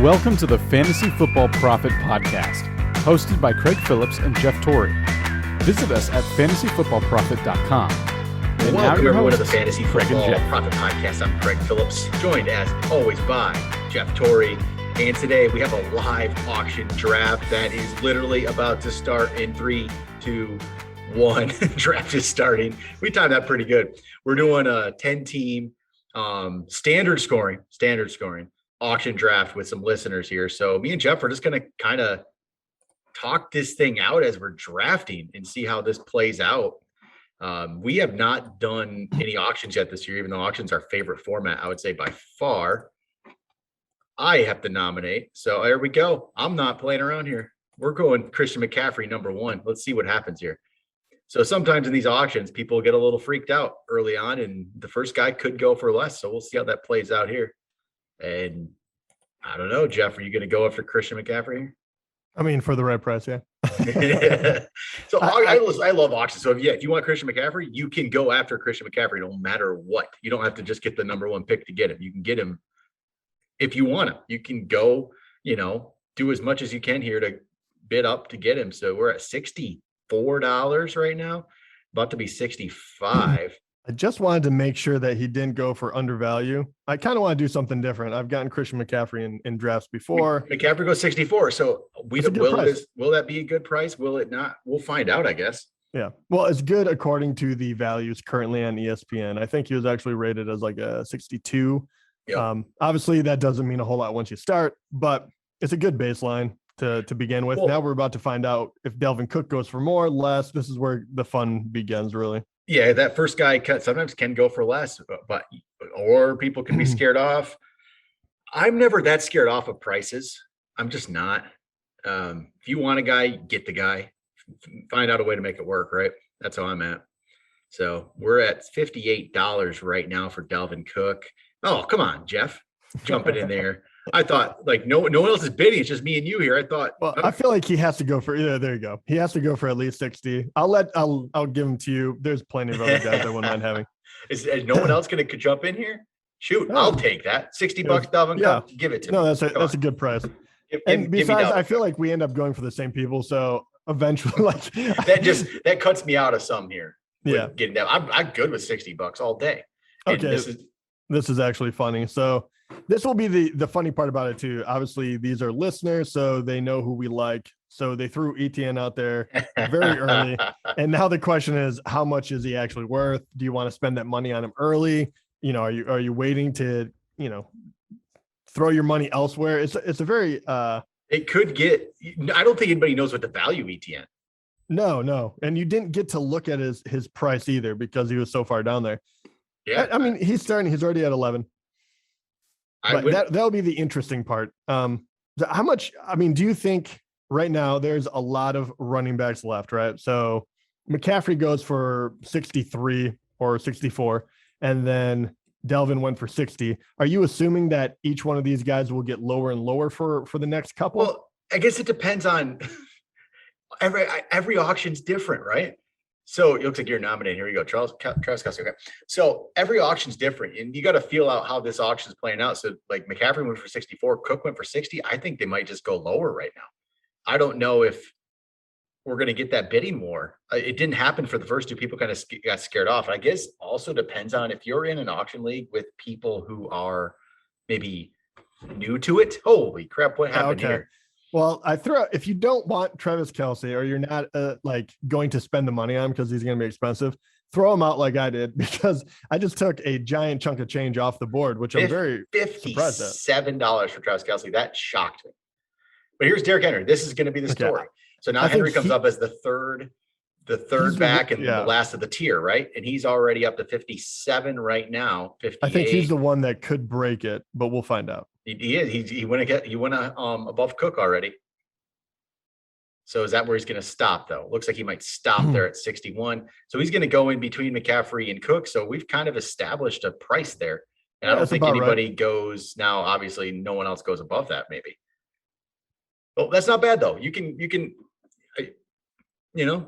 Welcome to the Fantasy Football Profit Podcast, hosted by Craig Phillips and Jeff Torrey. Visit us at fantasyfootballprofit.com. And welcome everyone to the Fantasy Football Profit Podcast. I'm Craig Phillips, joined as always by Jeff Torrey. And today we have a live auction draft that is literally about to start in 3, 2, 1. Draft is starting. We timed that pretty good. We're doing a 10-team standard scoring auction draft with some listeners here. So me and Jeff are just going to kind of talk this thing out as we're drafting and see how this plays out. We have not done any auctions yet this year, even though auctions are our favorite format, I would say by far. I have to nominate. So there we go. I'm not playing around here. We're going Christian McCaffrey, number 1. Let's see what happens here. So sometimes in these auctions, people get a little freaked out early on, and the first guy could go for less. So we'll see how that plays out here. And I don't know, Jeff, are you going to go after Christian McCaffrey here? I mean, for the right price, yeah. So I love auctions. So if you want Christian McCaffrey, you can go after Christian McCaffrey no matter what. You don't have to just get the number 1 pick to get him. You can get him if you want him. You can go, do as much as you can here to bid up to get him. So we're at $64 right now, about to be 65. I just wanted to make sure that he didn't go for undervalue. I kind of want to do something different. I've gotten Christian McCaffrey in drafts before. McCaffrey goes 64. So will that be a good price? Will it not? We'll find out, I guess. Yeah. Well, it's good according to the values currently on ESPN. I think he was actually rated as like a 62. Yep. Obviously, that doesn't mean a whole lot once you start, but it's a good baseline to begin with. Well, now we're about to find out if Dalvin Cook goes for more, less. This is where the fun begins, really. Yeah, that first guy sometimes can go for less, or people can be scared off. I'm never that scared off of prices. I'm just not. If you want a guy, get the guy. Find out a way to make it work, right? That's how I'm at. So we're at $58 right now for Dalvin Cook. Oh, come on, Jeff. Jumping in there. I thought no one else is bidding. It's just me and you here. I thought. Well, I feel like he has to go for. Yeah, there you go. He has to go for at least 60. I'll give him to you. There's plenty of other guys I wouldn't mind having. Is no one else going to jump in here? Shoot, I'll take that. $60 Dalvin Cook. Give it to me. No, that's a good price. And besides, I feel like we end up going for the same people. So eventually, that cuts me out of some here. Yeah, getting that. I'm good with $60 all day. And okay, this is actually funny. So. This will be the funny part about it too. Obviously, these are listeners, so they know who we like. So they threw ETN out there very early. And now the question is, how much is he actually worth? Do you want to spend that money on him early? Are you waiting to, throw your money elsewhere? It's a very it could get. I don't think anybody knows what the value ETN. No. And you didn't get to look at his price either because he was so far down there. Yeah. I mean, he's already at 11. But that'll be the interesting part. How much, do you think right now there's a lot of running backs left, right? So McCaffrey goes for 63 or 64, and then Dalvin went for 60. Are you assuming that each one of these guys will get lower and lower for the next couple? Well, I guess it depends on every auction's different, right? So it looks like you're nominated. Here we go. Travis Kelce. Okay. So every auction's different, and you got to feel out how this auction's playing out. So like McCaffrey went for 64, Cook went for 60. I think they might just go lower right now. I don't know if we're going to get that bidding war. It didn't happen for the first two. People kind of got scared off. I guess also depends on if you're in an auction league with people who are maybe new to it. Holy crap. What happened here? Well, if you don't want Travis Kelce or you're not going to spend the money on him because he's going to be expensive, throw him out like I did because I just took a giant chunk of change off the board, which I'm very surprised at. $57 for Travis Kelce. That shocked me. But here's Derrick Henry. This is going to be the story. So now Henry comes up as the third back and the last of the tier, right? And he's already up to 57 right now. 58. I think he's the one that could break it, but we'll find out. He is. He went above Cook already. So is that where he's going to stop though? Looks like he might stop there at 61. So he's going to go in between McCaffrey and Cook. So we've kind of established a price there. And I don't think anybody goes now. Obviously, no one else goes above that. Maybe. Well, that's not bad though. You can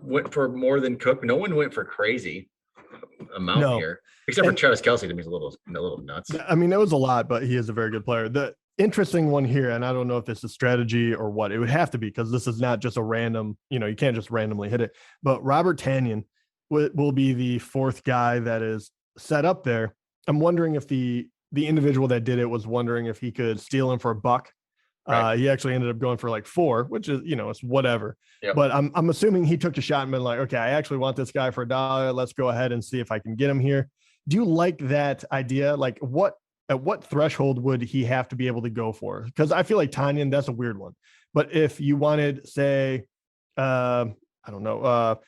went for more than Cook. No one went for crazy amount here. Except for Travis Kelce, to me, is a little nuts. I mean, it was a lot, but he is a very good player. interesting one here, and I don't know if this is strategy or what. It would have to be, because this is not just a random, you can't just randomly hit it. But Robert Tanyan will be the fourth guy that is set up there. I'm wondering if the individual that did it was wondering if he could steal him for $1. Right. He actually ended up going for like $4, which is, it's whatever. Yep. But I'm assuming he took a shot and been like, okay, I actually want this guy for $1. Let's go ahead and see if I can get him here. Do you like that idea? Like at what threshold would he have to be able to go for? Because I feel like Tanyan, that's a weird one. But if you wanted, say, I don't know,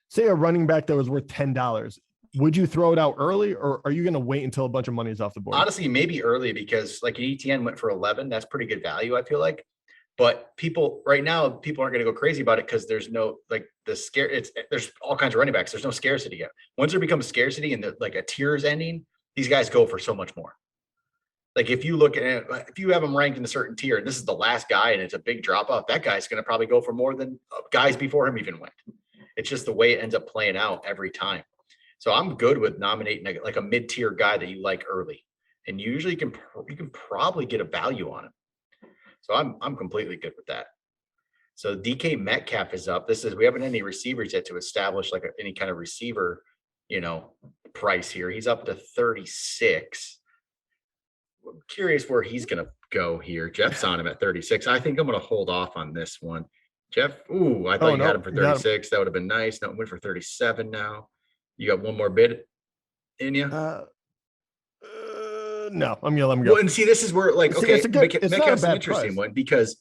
say a running back that was worth $10, would you throw it out early, or are you going to wait until a bunch of money is off the board? Honestly, maybe early, because like ETN went for 11. That's pretty good value, I feel like. But right now, people aren't going to go crazy about it because there's no, like, there's all kinds of running backs. There's no scarcity yet. Once there becomes scarcity and like a tier is ending, these guys go for so much more. Like if you look at it, if you have them ranked in a certain tier and this is the last guy and it's a big drop off, that guy's going to probably go for more than guys before him even went. It's just the way it ends up playing out every time. So I'm good with nominating like a mid-tier guy that you like early, and usually you can probably get a value on him. So I'm completely good with that. So DK Metcalf is up. We haven't any receivers yet to establish like any kind of receiver, price here. He's up to 36. I'm curious where he's going to go here. Jeff's on him at 36. I think I'm going to hold off on this one. Jeff, I thought you had him for 36. That would have been nice. No, it went for 37 now. You got one more bid in you? No, I'm gonna let him go. Well, and see, this is where Metcalf's an interesting one, because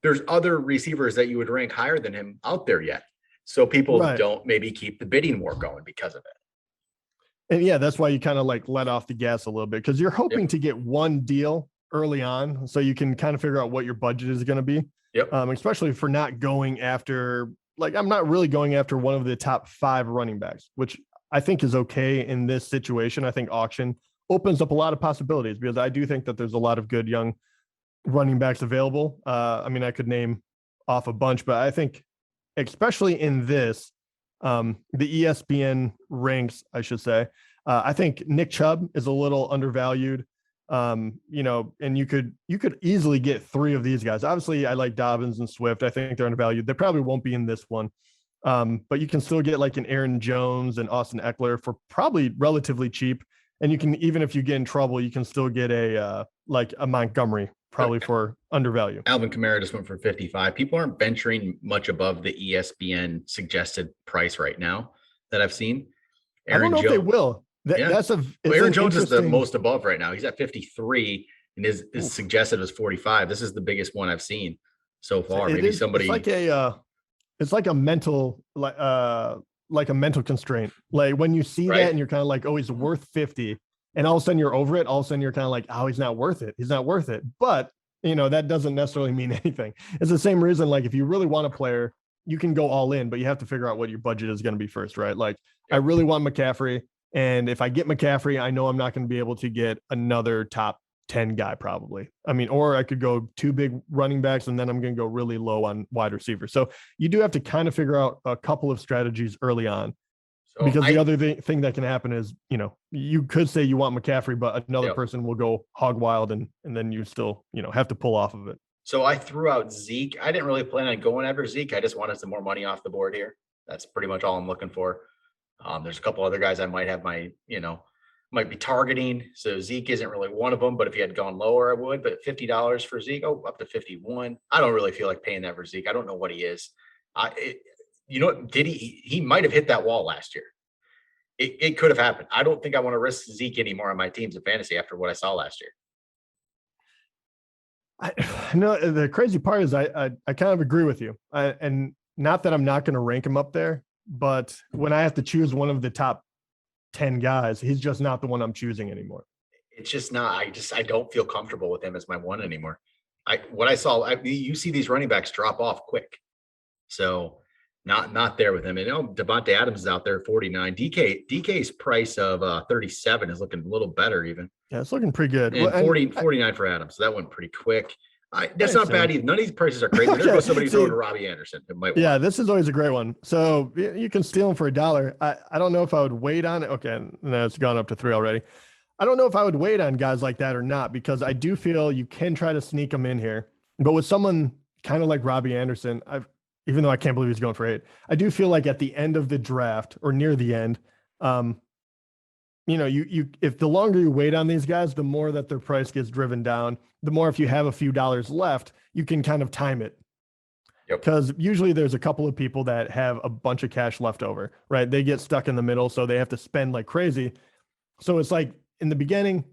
there's other receivers that you would rank higher than him out there yet. So people don't maybe keep the bidding war going because of it. And yeah, that's why you kind of like let off the gas a little bit, because you're hoping to get one deal early on so you can kind of figure out what your budget is going to be. Yep. Especially for not going after, like, I'm not really going after one of the top 5 running backs, which I think is okay in this situation. I think auction opens up a lot of possibilities, because I do think that there's a lot of good young running backs available. I mean, I could name off a bunch, but I think especially in this, the ESPN ranks, I should say, I think Nick Chubb is a little undervalued. And you could easily get 3 of these guys. Obviously, I like Dobbins and Swift. I think they're undervalued. They probably won't be in this one. But you can still get like an Aaron Jones and Austin Eckler for probably relatively cheap. And you can, even if you get in trouble, you can still get a Montgomery probably for undervalue. Alvin Kamara just went for 55. People aren't venturing much above the ESPN suggested price right now that I've seen. I don't know if they will. Aaron Jones is the most above right now. He's at 53, and his suggested was 45. This is the biggest one I've seen so far. It's like a mental constraint. Like when you see that and you're kind of like, oh, he's worth 50, and all of a sudden you're over it. All of a sudden you're kind of like, oh, he's not worth it. He's not worth it. But that doesn't necessarily mean anything. It's the same reason. Like if you really want a player, you can go all in, but you have to figure out what your budget is going to be first, right? Like I really want McCaffrey. And if I get McCaffrey, I know I'm not going to be able to get another top 10 guy probably. I mean, or I could go 2 big running backs and then I'm going to go really low on wide receivers. So you do have to kind of figure out a couple of strategies early on. Because the other thing that can happen is, you could say you want McCaffrey, but another person will go hog wild and then you still, have to pull off of it. So I threw out Zeke. I didn't really plan on going after Zeke. I just wanted some more money off the board here. That's pretty much all I'm looking for. There's a couple other guys I might have might be targeting. So Zeke isn't really one of them, but if he had gone lower, I would. But $50 for Zeke, up to 51. I don't really feel like paying that for Zeke. I don't know what he is. He might have hit that wall last year. It could have happened. I don't think I want to risk Zeke anymore on my teams in fantasy after what I saw last year. The crazy part is I kind of agree with you. And not that I'm not going to rank him up there, but when I have to choose one of the top 10 guys, he's just not the one I'm choosing anymore. It's just not. I don't feel comfortable with him as my one anymore. You see these running backs drop off quick. So not there with him. And Devontae Adams is out there 49. DK's price of 37 is looking a little better even. Yeah, it's looking pretty good. And 49 for Adams. So that went pretty quick. That's not bad either. None of these prices are crazy. Okay. There goes somebody throwing to Robbie Anderson. This is always a great one. So you can steal him for $1. I don't know if I would wait on it. Okay, no, it's gone up to 3 already. I don't know if I would wait on guys like that or not, because I do feel you can try to sneak them in here. But with someone kind of like Robbie Anderson, even though I can't believe he's going for 8, I do feel like at the end of the draft or near the end, if the longer you wait on these guys, the more that their price gets driven down, the more if you have a few dollars left, you can kind of time it. Because usually there's a couple of people that have a bunch of cash left over, right? They get stuck in the middle, so they have to spend like crazy. So it's like in the beginning,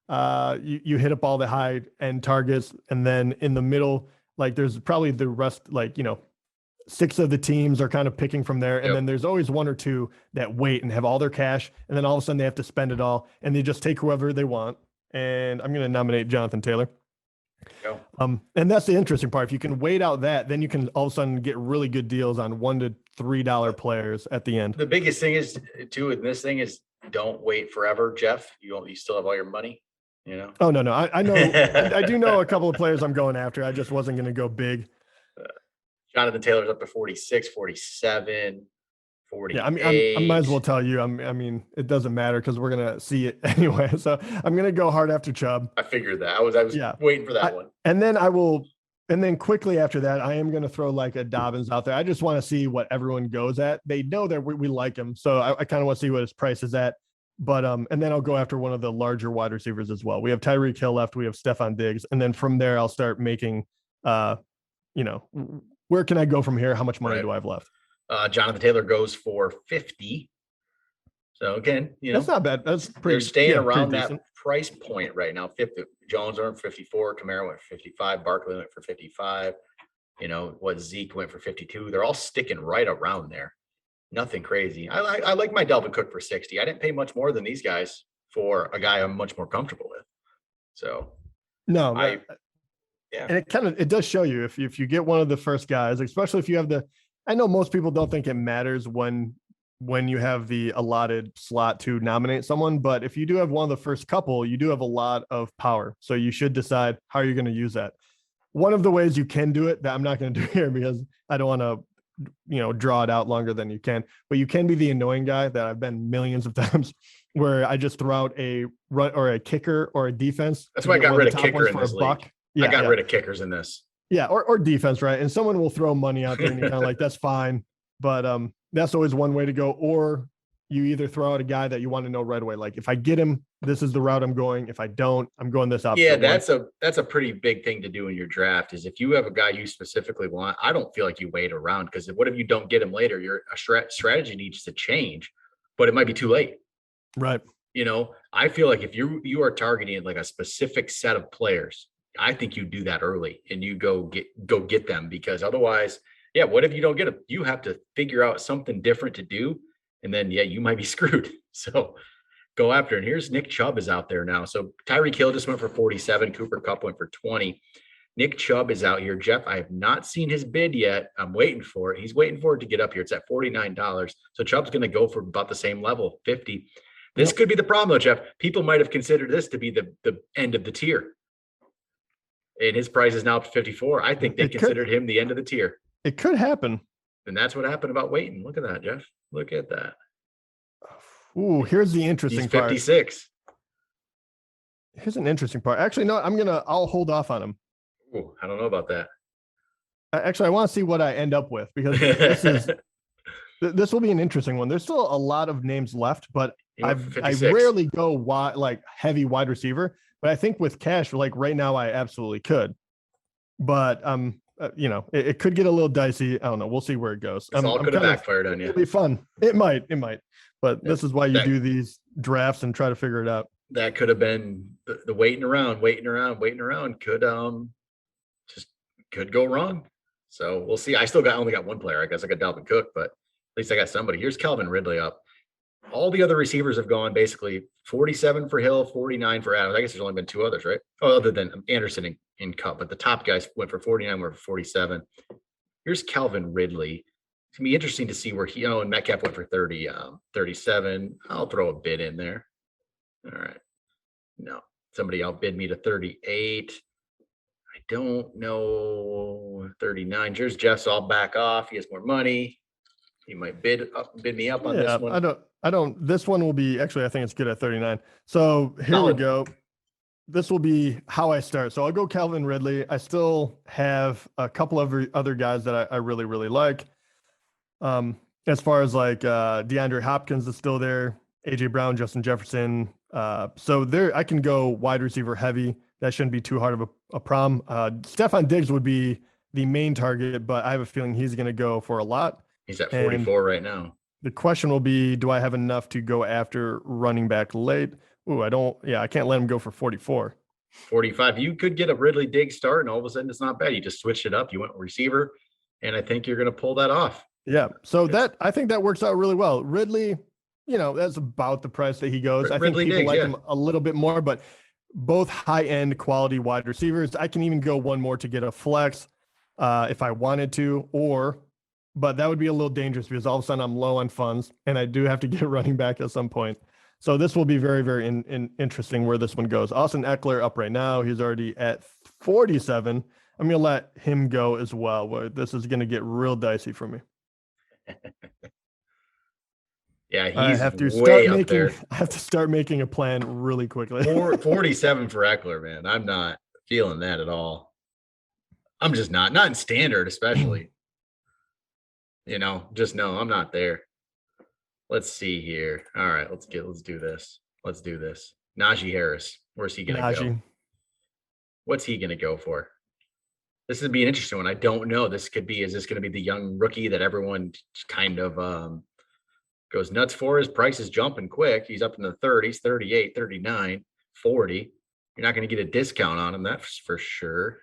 you hit up all the high end targets, and then in the middle, like there's probably the rest, 6 of the teams are kind of picking from there. And then there's always 1 or 2 that wait and have all their cash. And then all of a sudden they have to spend it all, and they just take whoever they want. And I'm going to nominate Jonathan Taylor. And that's the interesting part. If you can wait out that, then you can all of a sudden get really good deals on $1 to $3 players at the end. The biggest thing is too, in this thing is don't wait forever, Jeff. You still have all your money, Oh, no. I know. I do know a couple of players I'm going after. I just wasn't going to go big. Jonathan Taylor's up to 46, 47, 48. Yeah, I might as well tell you. I mean, it doesn't matter because we're gonna see it anyway. So I'm gonna go hard after Chubb. I figured that. I was waiting for that one. And then quickly after that, I am gonna throw like a Dobbins out there. I just want to see what everyone goes at. They know that we like him, so I kind of want to see what his price is at. But and then I'll go after one of the larger wide receivers as well. We have Tyreek Hill left. We have Stephon Diggs, and then from there I'll start making, where can I go from here? How much money do I have left? Jonathan Taylor goes for 50. So again, that's not bad. That's pretty. They're staying around that price point right now. 50. Jones earned 54. Kamara went for 55. Barkley went for 55. Zeke went for 52. They're all sticking right around there. Nothing crazy. I like my Dalvin Cook for 60. I didn't pay much more than these guys for a guy I'm much more comfortable with. So no, and it does show you if you get one of the first guys, especially if you have I know most people don't think it matters when you have the allotted slot to nominate someone, but if you do have one of the first couple, you do have a lot of power. So you should decide how you're going to use that. One of the ways you can do it that I'm not going to do here because I don't want to, draw it out longer than you can, but you can be the annoying guy that I've been millions of times where I just throw out a run or a kicker or a defense. That's why I got rid of kicker in this league. I got rid of kickers in this. Yeah, or defense, right? And someone will throw money out there and you're kind of like, that's fine. But that's always one way to go. Or you either throw out a guy that you want to know right away. Like if I get him, this is the route I'm going. If I don't, I'm going this opposite. Yeah, that's a pretty big thing to do in your draft is if you have a guy you specifically want, I don't feel like you wait around because what if you don't get him later? Your strategy needs to change, but it might be too late. Right. I feel like if you are targeting like a specific set of players, I think you do that early and you go get them because otherwise, what if you don't get them? You have to figure out something different to do. And then, you might be screwed. So go after it. And here's Nick Chubb is out there now. So Tyreek Hill just went for 47. Cooper Kupp went for 20. Nick Chubb is out here. Jeff, I have not seen his bid yet. I'm waiting for it. He's waiting for it to get up here. It's at $49. So Chubb's going to go for about the same level, 50. This could be the problem though, Jeff. People might have considered this to be the end of the tier. And his price is now up to 54. I think they considered him the end of the tier. It could happen. And that's what happened about waiting. Look at that, Jeff. Look at that. Ooh, here's the interesting part. 56. Here's an interesting part. Actually, no, I'll hold off on him. Ooh, I don't know about that. Actually, I want to see what I end up with because this will be an interesting one. There's still a lot of names left, but I rarely go heavy wide receiver. But I think with cash, like right now, I absolutely could. But it could get a little dicey. I don't know. We'll see where it goes. It's all could have backfired on you. It'll be fun. It might. But this is why you do these drafts and try to figure it out. That could have been the waiting around could go wrong. So we'll see. I only got one player. I guess I got Dalvin Cook, but at least I got somebody. Here's Calvin Ridley up. All the other receivers have gone basically 47 for Hill, 49 for Adams. I guess there's only been 2 others, right? Oh, other than Anderson in Cup, but the top guys went for 49, went for 47. Here's Calvin Ridley. It's gonna be interesting to see where and Metcalf went for 30, 37. I'll throw a bid in there. All right. No, somebody outbid me to 38. I don't know. 39. Here's Jeff, so I'll back off. He has more money. You might bid me up on this one. I don't. This one will be actually. I think it's good at 39. So here we go. This will be how I start. So I'll go Calvin Ridley. I still have a couple of other guys that I really, really like. As far as like DeAndre Hopkins is still there, AJ Brown, Justin Jefferson. So there I can go wide receiver heavy. That shouldn't be too hard of a problem. Stephon Diggs would be the main target, but I have a feeling he's going to go for a lot. He's at 44 right now. The question will be, do I have enough to go after running back late? Ooh, I can't let him go for 44. 45. You could get a Ridley Diggs start, and all of a sudden it's not bad. You just switched it up. You went receiver, and I think you're going to pull that off. Yeah. So I think that works out really well. Ridley, that's about the price that he goes. I think people like him a little bit more, but both high-end quality wide receivers. I can even go one more to get a flex if I wanted to, but that would be a little dangerous because all of a sudden I'm low on funds and I do have to get running back at some point. So this will be very, very interesting where this one goes. Austin Eckler up right now. He's already at 47. I'm going to let him go as well. Where this is going to get real dicey for me. Yeah, I have to start making a plan really quickly. 47 for Eckler, man. I'm not feeling that at all. I'm just not in standard, especially. I'm not there. Let's see here. All right, let's do this. Nashi Harris. Where's he gonna go? What's he gonna go for? This would be an interesting one. I don't know. Is this gonna be the young rookie that everyone kind of goes nuts for? His price is jumping quick. He's up in the 30s, 38, 39, 40. You're not gonna get a discount on him, that's for sure.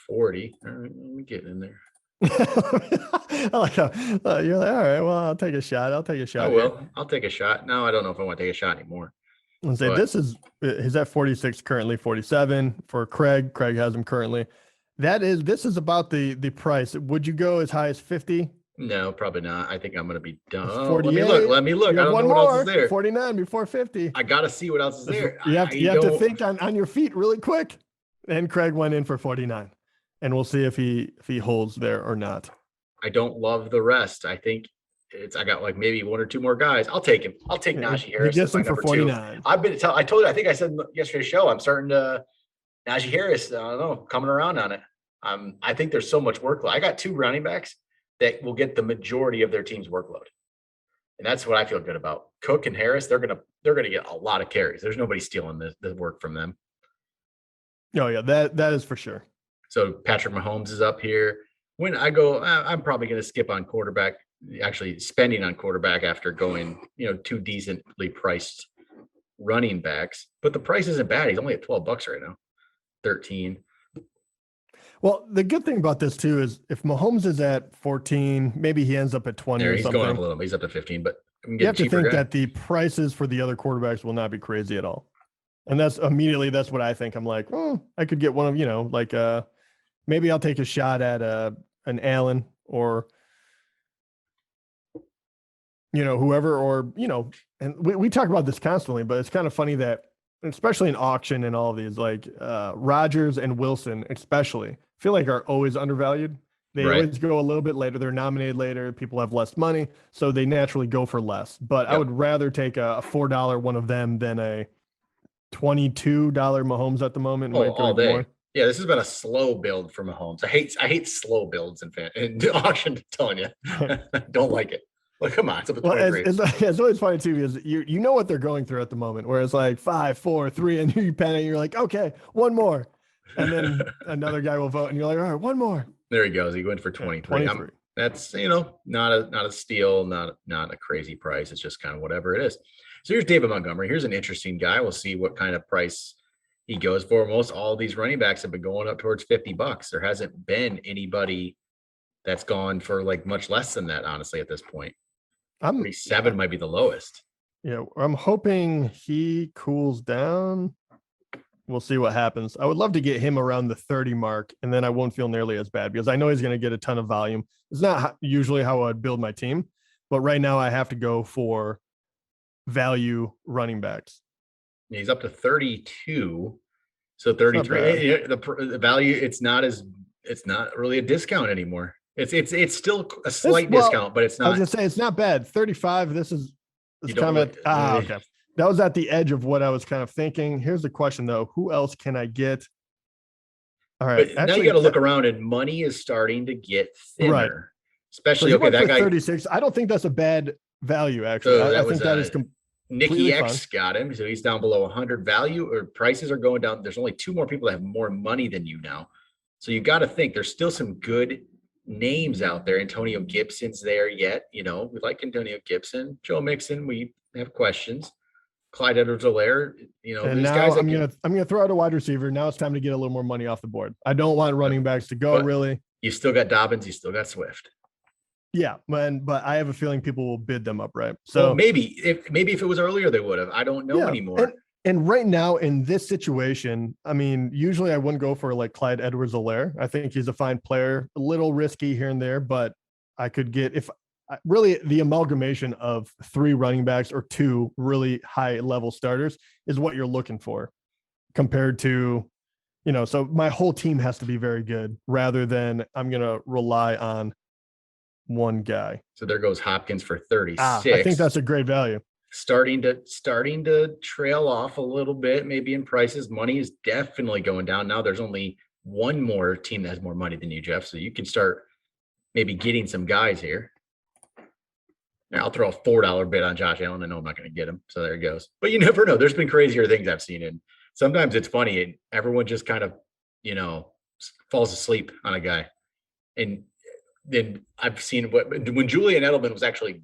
40. All right, let me get in there. I like how you're like, all right, well, I'll take a shot. I will. I'll take a shot. No, I don't know if I want to take a shot anymore. Let's say he's at 46, currently 47 for Craig. Craig has him currently. This is about the price. Would you go as high as 50? No, probably not. I think I'm going to be done. 48. Let me look. I don't know what else is there. 49 before 50. I got to see what else is there. You have to think on your feet really quick. And Craig went in for 49. And we'll see if he holds there or not. I don't love the rest. I think I got like maybe one or two more guys. I'll take him. I'll take Nashi Harris. He gets him for 49. I think I said yesterday's show, I'm starting to Nashi Harris. I don't know, coming around on it. I think there's so much workload. I got two running backs that will get the majority of their team's workload. And that's what I feel good about. Cook and Harris, they're gonna get a lot of carries. There's nobody stealing the work from them. Oh yeah, that is for sure. So Patrick Mahomes is up here. When I go, I'm probably going to skip on quarterback, actually spending on quarterback after going, two decently priced running backs. But the price isn't bad. He's only at $12 right now, 13. Well, the good thing about this too is if Mahomes is at 14, maybe he ends up at 20 or something. He's going up a little bit. He's up to 15, but you have to think that the prices for the other quarterbacks will not be crazy at all. And that's what I think. I'm like, I could get one of, maybe I'll take a shot at an Allen or, whoever, or, and we talk about this constantly, but it's kind of funny that, especially in auction and all of these, like Rodgers and Wilson, especially, feel like are always undervalued. They always go a little bit later. They're nominated later. People have less money, so they naturally go for less. But I would rather take a $4 one of them than a $22 Mahomes at the moment. All day. More. Yeah, this has been a slow build for Mahomes. I hate slow builds in auction. I'm telling you, don't like it. Well, come on, it's always funny too because you know what they're going through at the moment. Where it's like 5, 4, 3, and you panic. You're like, okay, one more, and then another guy will vote, and you're like, all right, one more. There he goes. He went for 23. That's not a steal, not a crazy price. It's just kind of whatever it is. So here's David Montgomery. Here's an interesting guy. We'll see what kind of price he goes for. Most all these running backs have been going up towards $50. There hasn't been anybody that's gone for like much less than that, honestly, at this point. 47 might be the lowest. Yeah, I'm hoping he cools down. We'll see what happens. I would love to get him around the 30 mark, and then I won't feel nearly as bad because I know he's going to get a ton of volume. It's not usually how I'd build my team, but right now I have to go for value running backs. He's up to 32, so 33. The value, it's not really a discount anymore. It's still a slight discount, but it's not. I was gonna say it's not bad. 35. This is kind of okay. That was at the edge of what I was kind of thinking. Here's the question though: who else can I get? All right. But now you got to look around, and money is starting to get thinner. Right. Especially that guy 36. I don't think that's a bad value. Actually, I think that is. Nicky X got him, so he's down below 100 value, or prices are going down. There's only 2 more people that have more money than you now, so you got to think there's still some good names out there. Antonio Gibson's there yet. We like Antonio Gibson. Joe Mixon, we have questions. Clyde Edwards-Helaire, and these guys. I'm gonna throw out a wide receiver. Now it's time to get a little more money off the board. I don't want running backs to go really. You still got Dobbins. You still got Swift. Yeah, but I have a feeling people will bid them up, right? So maybe if it was earlier, they would have. I don't know anymore. And right now in this situation, I mean, usually I wouldn't go for like Clyde Edwards-Helaire. I think he's a fine player, a little risky here and there, but I could get really the amalgamation of 3 running backs or 2 really high level starters is what you're looking for compared to, so my whole team has to be very good rather than I'm going to rely on one guy. So there goes Hopkins for 36. I think that's a great value. Starting to trail off a little bit, maybe in prices. Money is definitely going down. Now there's only one more team that has more money than you, Jeff. So you can start maybe getting some guys here. Now, I'll throw a $4 bid on Josh Allen. I know I'm not going to get him. So there it goes. But you never know. There's been crazier things I've seen. And sometimes it's funny. And everyone just kind of, falls asleep on a guy. And then I've seen when Julian Edelman was actually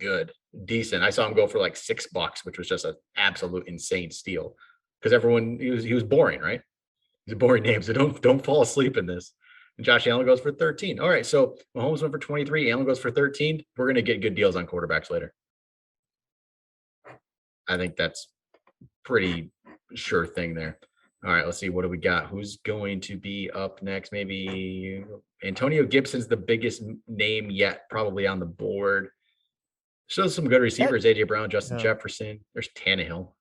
decent. I saw him go for like $6, which was just an absolute insane steal because he was boring, right? He's a boring name. So don't fall asleep in this. And Josh Allen goes for 13. All right. So Mahomes went for 23. Allen goes for 13. We're going to get good deals on quarterbacks later. I think that's pretty sure thing there. All right, let's see. What do we got? Who's going to be up next? Maybe Antonio Gibson's the biggest name yet, probably on the board. Shows some good receivers. AJ Brown, Justin Jefferson. There's Tannehill.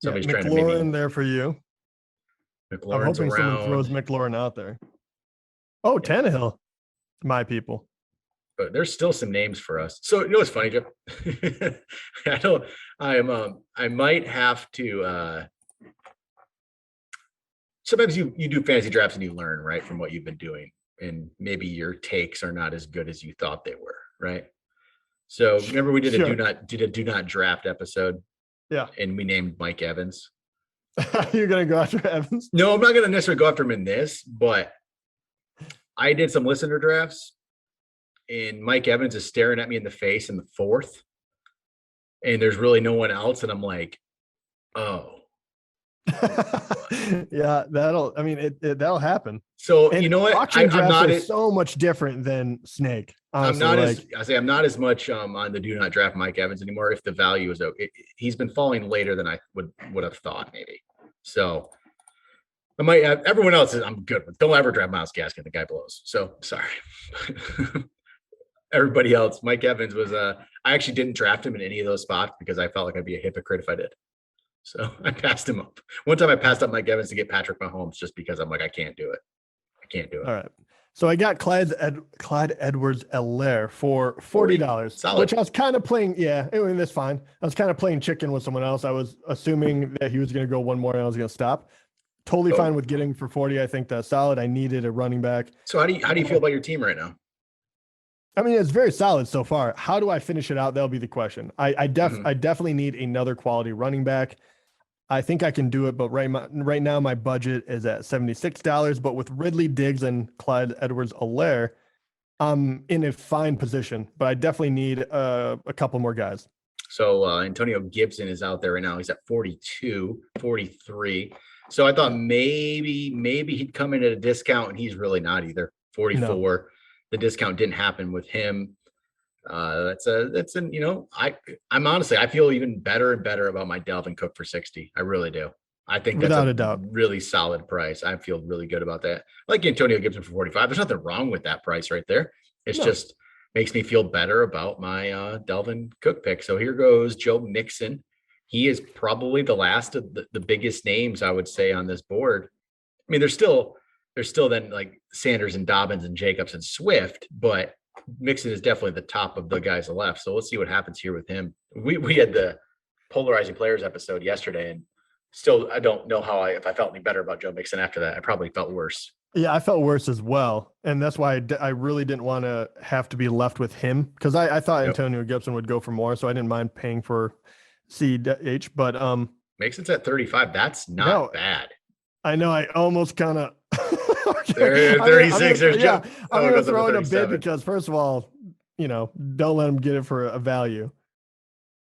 Somebody's trying to maybe there for you. McLaurin's I'm hoping around. someone throws McLaurin out there. Oh, Tannehill. My people. But there's still some names for us. So what's funny, Jeff? I might have to sometimes you do fantasy drafts and you learn, right, from what you've been doing. And maybe your takes are not as good as you thought they were, right? So remember we did a do not draft episode. Yeah. And we named Mike Evans. You're gonna go after Evans? No, I'm not gonna necessarily go after him in this, but I did some listener drafts and Mike Evans is staring at me in the face in the 4th. And there's really no one else. And I'm like, oh. Yeah, that'll happen. So and you know what? I'm not so much different than Snake. Honestly. I'm not as much on the do not draft Mike Evans anymore. If the value is he's been falling later than I would have thought maybe. So I might have everyone else I'm good with. Don't ever draft Myles Gaskin. The guy blows. So sorry. Everybody else, Mike Evans was I actually didn't draft him in any of those spots because I felt like I'd be a hypocrite if I did. So I passed him up. One time I passed up Mike Evans to get Patrick Mahomes just because I'm like, I can't do it. All right. So I got Clyde Edwards-Helaire for $40, Solid. Which I was kind of playing. Yeah, I mean, that's fine. I was kind of playing chicken with someone else. I was assuming that he was going to go one more and I was going to stop. Totally fine with getting for 40. I think that's solid. I needed a running back. So how do you feel about your team right now? I mean, it's very solid so far. How do I finish it out? That'll be the question. I definitely need another quality running back. I think I can do it, but right now my budget is at $76. But with Ridley, Diggs, and Clyde Edwards-Helaire, I'm in a fine position. But I definitely need a couple more guys. So Antonio Gibson is out there right now. He's at 42, 43. So I thought maybe he'd come in at a discount, and he's really not either. 44. No. The discount didn't happen with him. I'm honestly, I feel even better and better about my Dalvin Cook for 60. I really do. I think that's without a doubt really solid price. I feel really good about that. I like Antonio Gibson for 45. There's nothing wrong with that price right there. It's just makes me feel better about my Dalvin Cook pick. So here goes Joe Mixon. He is probably the last of the biggest names I would say on this board. I mean, there's still there's still then like Sanders and Dobbins and Jacobs and Swift, but Mixon is definitely the top of the guys left. So let's see what happens here with him. We had the polarizing players episode yesterday, and still I don't know if I felt any better about Joe Mixon after that. I probably felt worse. Yeah, I felt worse as well, and that's why I really didn't want to have to be left with him, because I thought Antonio Gibson would go for more, so I didn't mind paying for CH. But Mixon's at 35. That's not bad. I know. I almost kind of. 36. I'm going to throw in a bid because, first of all, don't let him get it for a value.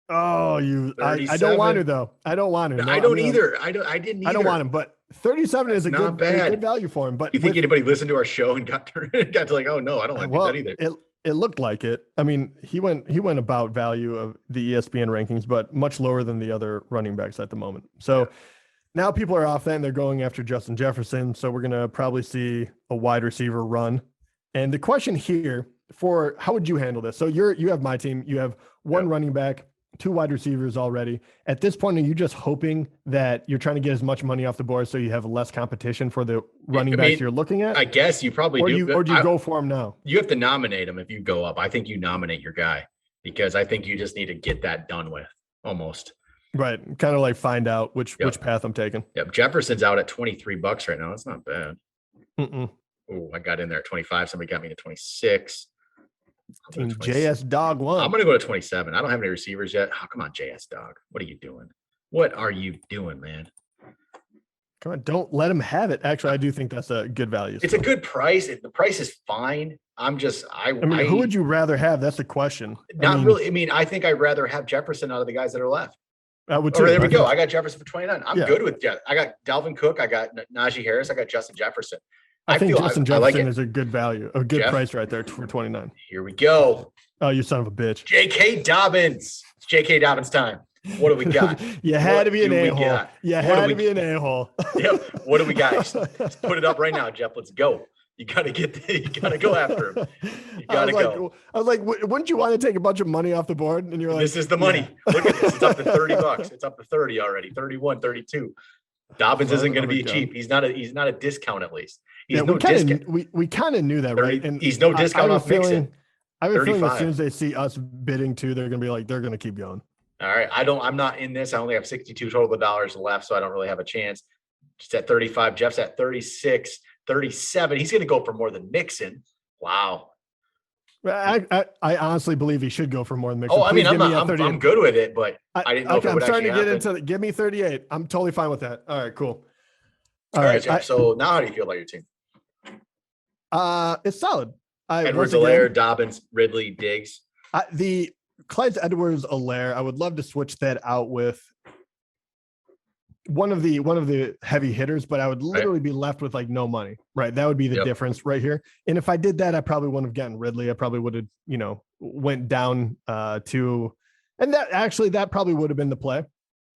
Oh, I don't want to though. I don't want to. No, I don't either. I didn't either. I don't want him, but 37 is a good value for him. But you think anybody listened to our show and got to like, oh no, I don't like that either. It looked like it. I mean, he went about value of the ESPN rankings, but much lower than the other running backs at the moment. So now people are off that and they're going after Justin Jefferson. So we're gonna probably see a wide receiver run. And the question here for how would you handle this? So you have my team. You have one running back, 2 wide receivers already. At this point, are you just hoping that you're trying to get as much money off the board so you have less competition for the running backs you're looking at? I guess you probably do. Or do you go for them now? You have to nominate them if you go up. I think you nominate your guy because I think you just need to get that done with almost. Right. Kind of like find out which path I'm taking. Yep. Jefferson's out at $23 right now. That's not bad. Oh, I got in there at 25. Somebody got me to 26. Team JS Dog 1. I'm going to go to 27. I don't have any receivers yet. Oh, come on, JS Dog. What are you doing? What are you doing, man? Come on, don't let him have it. Actually, I do think that's a good value. It's a good price. The price is fine. I mean, who would you rather have? That's the question. Really. I mean, I think I'd rather have Jefferson out of the guys that are left. I would too. There we go. I got Jefferson for 29. I'm good with Jeff. I got Dalvin Cook. I got Nashi Harris. I got Justin Jefferson. I think Justin Jefferson is a good value, a good price right there for 29. Here we go. Oh, you son of a bitch. J.K. Dobbins. It's J.K. Dobbins time. What do we got? You had to be an a-hole. You had to be an a-hole. Yep. What do we got? Just put it up right now, Jeff. Let's go. You got to go after him. You got to go. I was like, wouldn't you want to take a bunch of money off the board? And you're like, this is the money. Look at this. It's up to $30. It's up to 30 already. 31, 32. Dobbins isn't going to be cheap. He's not a discount at least. He's no discount. We kind of knew that, right? And he's no discount off Mixon. I have a feeling as soon as they see us bidding too, they're going to be like, they're going to keep going. All right. I'm not in this. I only have 62 total dollars left, so I don't really have a chance. Just at 35. Jeff's at 36, 37. He's going to go for more than Mixon. Wow. I honestly believe he should go for more than Mixon. Oh, I mean, I'm good with it, but I didn't know if it would starting to get into give me 38. I'm totally fine with that. All right, cool. All right, Jeff. So now how do you feel about your team? It's solid. Edwards, Allaire, Dobbins, Ridley, Diggs. The Clyde Edwards, Allaire, I would love to switch that out with one of the heavy hitters, but I would literally be left with like no money. Right. That would be the difference right here. And if I did that, I probably wouldn't have gotten Ridley. I probably would have, went down to, and that probably would have been the play.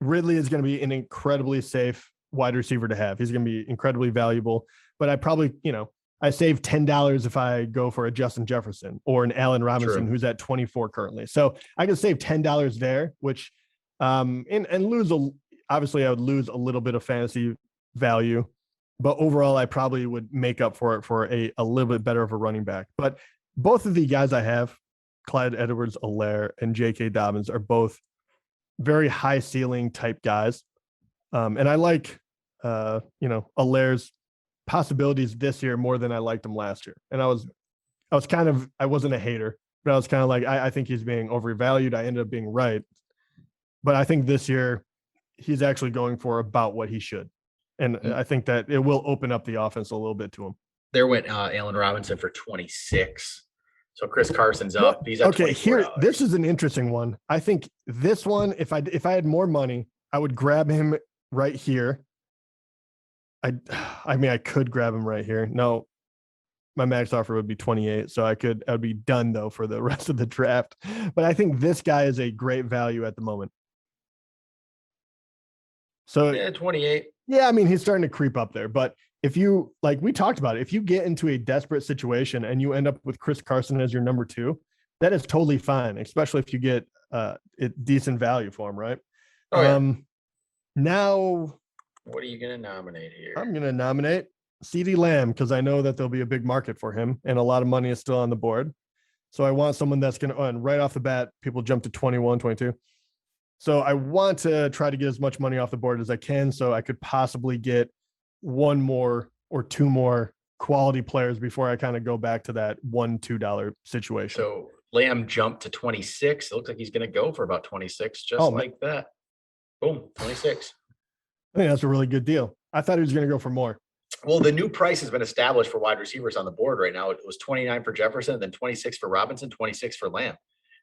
Ridley is going to be an incredibly safe wide receiver to have. He's going to be incredibly valuable, but I probably, I save $10 if I go for a Justin Jefferson or an Allen Robinson, who's at 24 currently. So I can save $10 there, which, and lose obviously I would lose a little bit of fantasy value, but overall I probably would make up for it for a little bit better of a running back. But both of the guys I have, Clyde Edwards, Allaire, and J.K. Dobbins, are both very high ceiling type guys. And I like, Allaire's possibilities this year more than I liked him last year. And I wasn't a hater, but I was kind of like, I think he's being overvalued. I ended up being right. But I think this year he's actually going for about what he should. And I think that it will open up the offense a little bit to him. There went Allen Robinson for 26. So Chris Carson's up. He's at okay. Here, this is an interesting one. I think this one, if I had more money, I would grab him right here. I mean, I could grab him right here. No, my max offer would be 28. So I'd be done though for the rest of the draft. But I think this guy is a great value at the moment. So 28. Yeah, I mean, he's starting to creep up there. But if you, like we talked about it, if you get into a desperate situation and you end up with Chris Carson as your number 2, that is totally fine, especially if you get decent value for him, right? Oh, yeah. Now, what are you going to nominate here? I'm going to nominate CeeDee Lamb, because I know that there'll be a big market for him and a lot of money is still on the board. So I want someone that's going to, and right off the bat, people jump to 21, 22. So I want to try to get as much money off the board as I can so I could possibly get one more or two more quality players before I kind of go back to that $1-2 situation. So Lamb jumped to 26. It looks like he's going to go for about 26, just like that. Boom, 26. I think that's a really good deal. I thought he was going to go for more. Well, the new price has been established for wide receivers on the board right now. It was 29 for Jefferson, then 26 for Robinson, 26 for Lamb.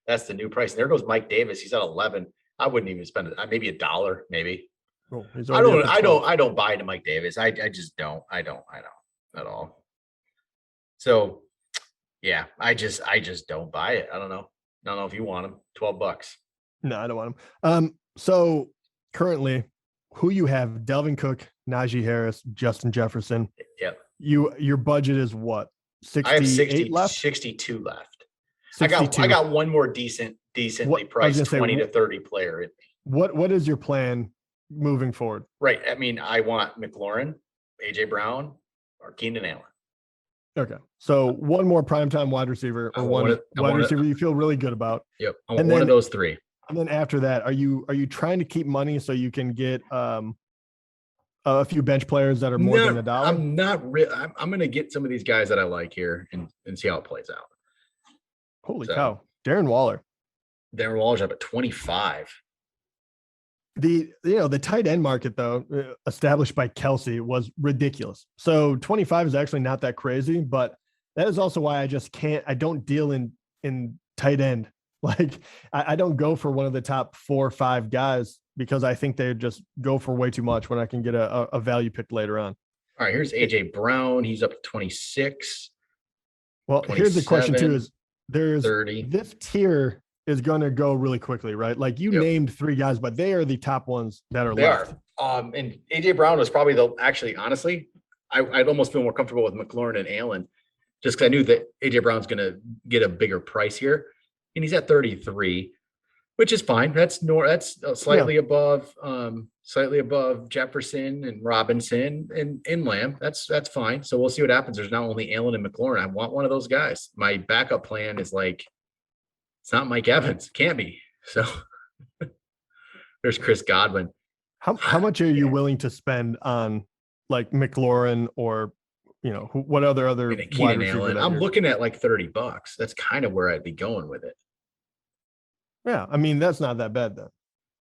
That's the new price. And there goes Mike Davis. He's at 11. I wouldn't even spend it. Maybe $1, maybe. Oh, I don't buy into Mike Davis. I just don't. I don't at all. So yeah, I just don't buy it. I don't know if you want him. $12. No, I don't want him. So currently, who you have? Dalvin Cook, Nashi Harris, Justin Jefferson. Yep. Your budget is what? 68 I have 60 left? 62 left. 62. I got one more decently priced 20 to 30 player in me. What is your plan moving forward? Right. I mean, I want McLaurin, AJ Brown, or Keenan Allen. Okay. So one more primetime wide receiver or wide receiver you feel really good about. Yep. I want one of those three. And then after that, are you trying to keep money so you can get a few bench players that are more than $1? I'm not really. I'm going to get some of these guys that I like here and see how it plays out. Holy cow. Darren Waller's up at 25. The tight end market, though, established by Kelsey, was ridiculous. So 25 is actually not that crazy, but that is also why I don't deal in tight end. Like I don't go for one of the top 4 or 5 guys because I think they just go for way too much when I can get a value pick later on. All right, here's AJ Brown. He's up to 26. Well, here's the question too: is there's 30. This tier is going to go really quickly, right? Like you named 3 guys, but they are the top ones that are left. And AJ Brown was probably honestly, I'd almost feel more comfortable with McLaurin and Allen, just because I knew that AJ Brown's going to get a bigger price here. And he's at 33, which is fine. That's slightly above Jefferson and Robinson and Lamb. That's fine. So we'll see what happens. There's not only Allen and McLaurin. I want one of those guys. My backup plan is it's not Mike Evans. Can't be. So there's Chris Godwin. How much are you willing to spend on McLaurin or what other Keenan Allen? I'm looking at $30. That's kind of where I'd be going with it. Yeah, I mean that's not that bad then.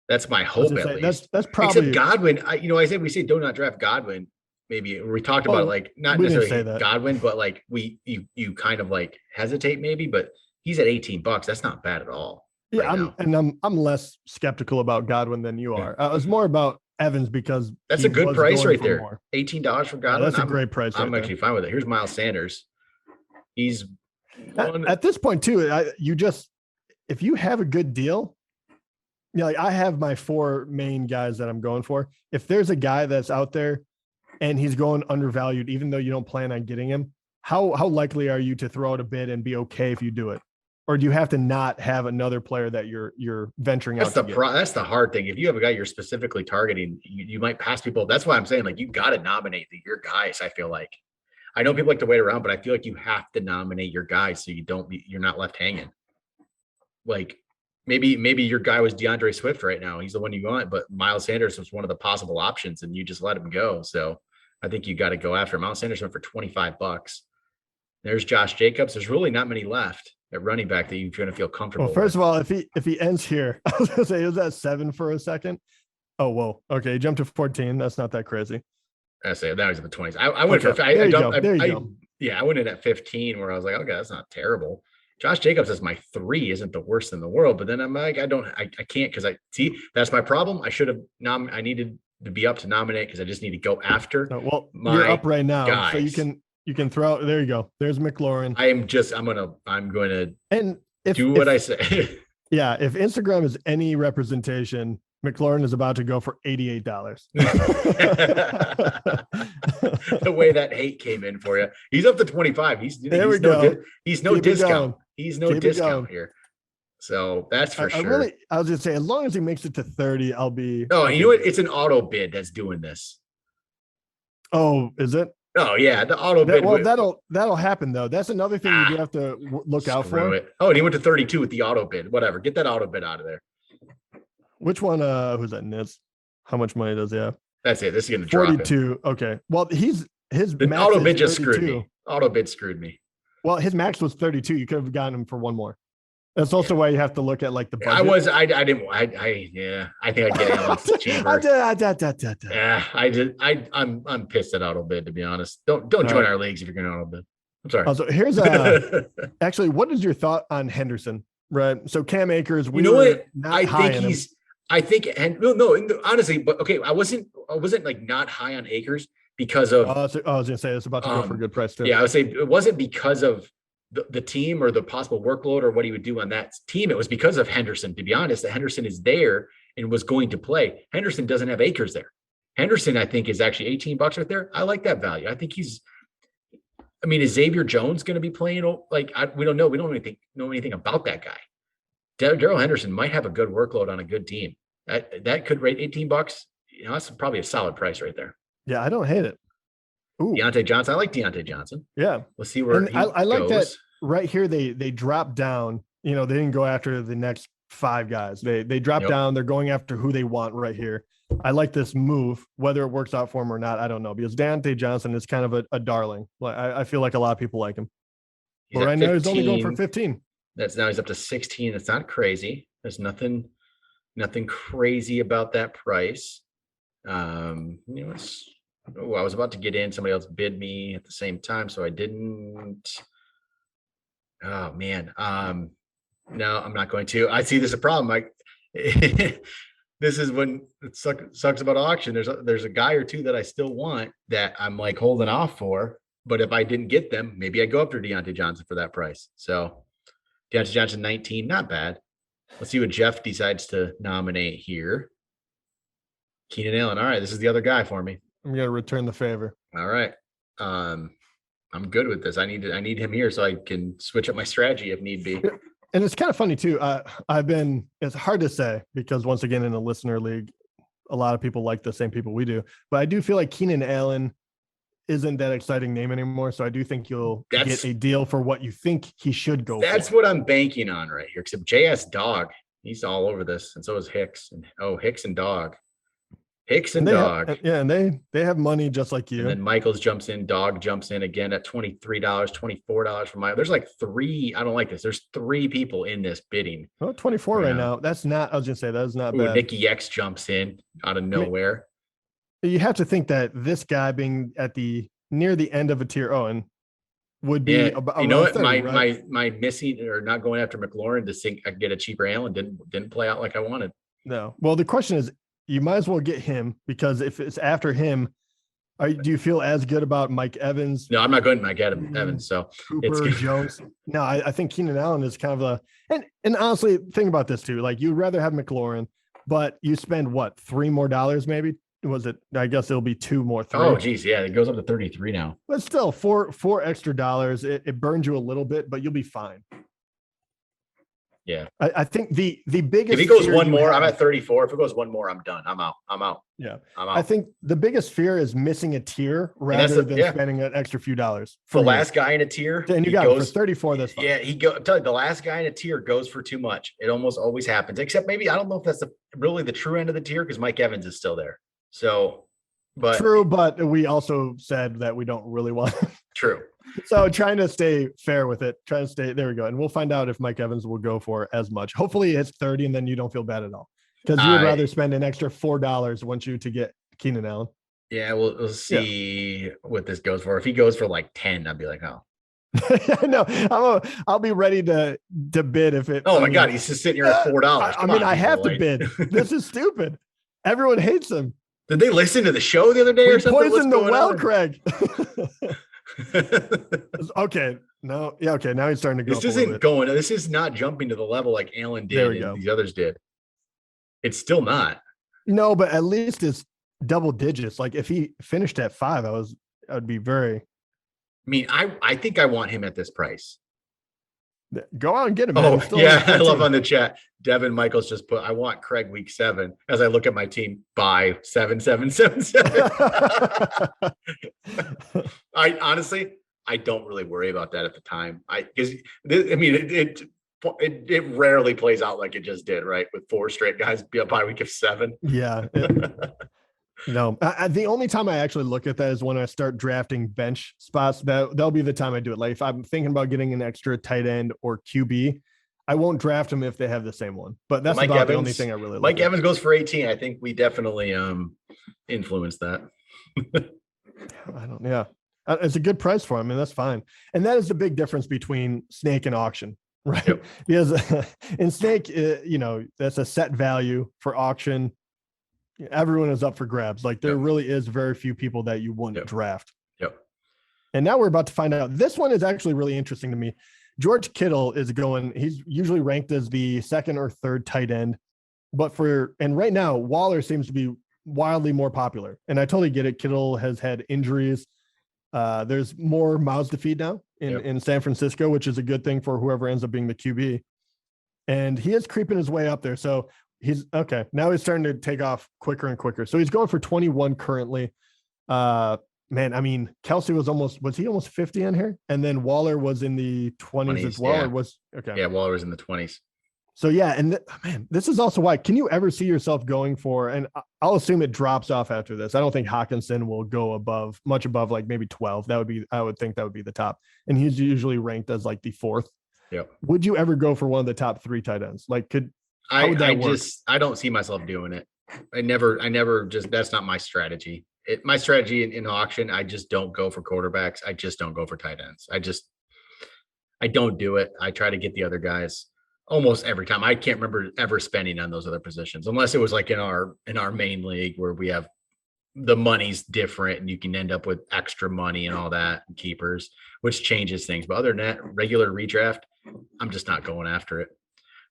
That's my hope at least. That's probably except Godwin. I said we say do not draft Godwin. Maybe we talked about not necessarily Godwin, but you kind of hesitate maybe, but he's at $18. That's not bad at all. Yeah, I'm less skeptical about Godwin than you are. It was more about Evans because that's a good price right there. More. $18 for Godwin. That's a great price. I'm actually fine with it. Here's Miles Sanders. He's at this point too. If you have a good deal, I have my 4 main guys that I'm going for. If there's a guy that's out there and he's going undervalued, even though you don't plan on getting him, how likely are you to throw out a bid and be okay if you do it? Or do you have to not have another player that you're venturing out to get? That's the hard thing. If you have a guy you're specifically targeting, you might pass people. That's why I'm saying you got to nominate your guys. I feel like I know people like to wait around, but I feel like you have to nominate your guys so you're not left hanging. Maybe your guy was DeAndre Swift right now. He's the one you want, but Miles Sanders was one of the possible options and you just let him go. So I think you got to go after him. Miles Sanders went for $25. There's Josh Jacobs. There's really not many left at running back that you're going to feel comfortable. Well, first of all, if he ends here, I was going to say, is that 7 for a second? Oh, whoa. Okay. He jumped to 14. That's not that crazy. I say that was in the 20s. I went for, I went in at 15 where I was like, okay, that's not terrible. Josh Jacobs as my 3 isn't the worst in the world, but then I'm like, I can't because that's my problem. I needed to be up to nominate because I just need to go after. You're up right now, guys. So you can throw out. There you go. There's McLaurin. I'm going to and do what I say. Yeah, if Instagram is any representation, McLaurin is about to go for $88. The way that hate came in for you. He's up to 25. He's no discount. He's no discount here. So that's for sure. I was going to say, as long as he makes it to 30, I'll be. Oh, you know what? It's an auto bid that's doing this. Oh, is it? Oh yeah, the auto bid. That'll happen though. That's another thing you do have to look out for. It. Oh, and he went to 32 with the auto bid. Whatever, get that auto bid out of there. Which one? Who's that? Niz? How much money does he have? That's it. This is going to drop. 42. Okay. Well, his the auto bid just screwed me. Auto bid screwed me. Well, his max was 32. You could have gotten him for one more. That's also why you have to look at like the budget. I think I'd get Allen's cheaper. Yeah, I'm pissed at auto bid, to be honest. Don't join our leagues if you're going to auto bid. I'm sorry. So here's actually, what is your thought on Henderson? Right. So Cam Akers, honestly, but okay, I wasn't like not high on Akers because of. I was going to say it's about to go for a good price too. Yeah, I would say it wasn't because of the team or the possible workload or what he would do on that team. It was because of Henderson. To be honest, that Henderson is there and was going to play. Henderson doesn't have Akers there. Henderson, I think, is actually $18 right there. I like that value. I think is Xavier Jones going to be playing? We don't know. We don't know anything about that guy. Darrell Henderson might have a good workload on a good team. That could rate $18. That's probably a solid price right there. Yeah, I don't hate it. Ooh. Dante Johnson. I like Dante Johnson. Yeah. Let's see where I like that right here. They dropped down. They didn't go after the next 5 guys. They dropped down. They're going after who they want right here. I like this move. Whether it works out for him or not, I don't know, because Dante Johnson is kind of a darling. I feel like a lot of people like him. But right now he's only going for 15. Now he's up to 16. That's not crazy. There's nothing crazy about that price. I was about to get in. Somebody else bid me at the same time, so I didn't. Oh man. No, I'm not going to. I see there's a problem. This is when it sucks about auction. There's a guy or two that I still want that I'm like holding off for, but if I didn't get them, maybe I'd go after Dante Johnson for that price. So Dante Johnson 19, not bad. Let's see what Jeff decides to nominate here. Keenan Allen. All right, this is the other guy for me. I'm gonna return the favor. All right. I'm good with this. I need him here so I can switch up my strategy if need be. And it's kind of funny too. It's hard to say because once again, in a listener league, a lot of people like the same people we do, but I do feel like Keenan Allen isn't that exciting name anymore. So I do think you'll get a deal for what you think he should go for. That's what I'm banking on right here. Except JS Dog, he's all over this. And so is Hicks. Hicks and Dog. And they have money just like you. And then Michaels jumps in, Dog jumps in again at $23, $24 for there's like 3. I don't like this. There's 3 people in this bidding. Oh, 24 right now. That's not, I was gonna say that is not bad. Nicky X jumps in out of nowhere. You have to think that this guy being at near the end of a tier and would be about, you know what? 30, my missing or not going after McLaurin to think I could get a cheaper Allen didn't play out like I wanted. No. Well, the question is, you might as well get him because if it's after him, do you feel as good about Mike Evans? No, I'm not going to Mike Evans. So Cooper Jones. No, I think Keenan Allen is kind of and honestly, think about this too. Like you'd rather have McLaurin, but you spend what, $3 more maybe? Was it? I guess it'll be 2 more. 3. Oh, geez, yeah, it goes up to 33 now. But still, four extra dollars. It burns you a little bit, but you'll be fine. Yeah, I think the biggest. If he goes one more, I'm at 34. If it goes one more, I'm done. I'm out. Yeah, I'm out. I think the biggest fear is missing a tier rather than spending an extra few dollars. The last guy in a tier, and you got it for 34. That's fine. Yeah, the last guy in a tier goes for too much. It almost always happens. Except maybe I don't know if that's really the true end of the tier because Mike Evans is still there. So, but true, but we also said that we don't really want. True. So trying to stay fair with it, there we go. And we'll find out if Mike Evans will go for as much. Hopefully it's 30 and then you don't feel bad at all because you would rather spend an extra $4 once you to get Keenan Allen. Yeah. We'll see what this goes for. If he goes for like 10, I'd be like, oh, no, I'll be ready to bid if it. Oh my God. He's just sitting here at $4. I have to bid. This is stupid. Everyone hates him. Did they listen to the show the other day or something? Poisoned the well, Craig. Okay. No. Yeah. Okay. Now he's starting to go. This is not jumping to the level like Allen did and these others did. It's still not. No, but at least it's double digits. Like if he finished at 5, I'd be very. I mean, I think I want him at this price. Go out and get him. Oh, yeah. I love on the chat. Devin Michaels just put, I want Craig week 7 as I look at my team. Buy 7. I honestly, I don't really worry about that at the time. It rarely plays out like it just did, right? With 4 straight guys by week of 7. Yeah. No, the only time I actually look at that is when I start drafting bench spots. That'll be the time I do it. Like if I'm thinking about getting an extra tight end or QB, I won't draft them if they have the same one. But that's the only thing I really look Mike at. Evans goes for 18. I think we definitely influence that. It's a good price for him, and that's fine. And that is the big difference between Snake and auction, right? Yep. Because in Snake, that's a set value. For auction, everyone is up for grabs. Like there really is very few people that you wouldn't draft. Yep. And now we're about to find out. This one is actually really interesting to me. George Kittle is he's usually ranked as the 2nd or 3rd tight end, and right now Waller seems to be wildly more popular. And I totally get it. Kittle has had injuries. There's more mouths to feed now in San Francisco, which is a good thing for whoever ends up being the QB. And he is creeping his way up there. So he's okay. Now he's starting to take off quicker and quicker. So he's going for 21 currently. Man, I mean, Kelsey was he almost 50 in here? And then Waller was in the 20s as well. Or was okay. Yeah, Waller was in the 20s. So yeah, and this is also why. Can you ever see yourself going for? And I'll assume it drops off after this. I don't think Hawkinson will go much above like maybe 12. I would think that would be the top. And he's usually ranked as like the 4th. Yeah. Would you ever go for one of the top 3 tight ends? Like, I don't see myself doing it. I never just, that's not my strategy. My strategy in auction, I just don't go for quarterbacks. I just don't go for tight ends. I don't do it. I try to get the other guys almost every time. I can't remember ever spending on those other positions, unless it was like in our main league where we have the money's different and you can end up with extra money and all that and keepers, which changes things. But other than that, regular redraft, I'm just not going after it.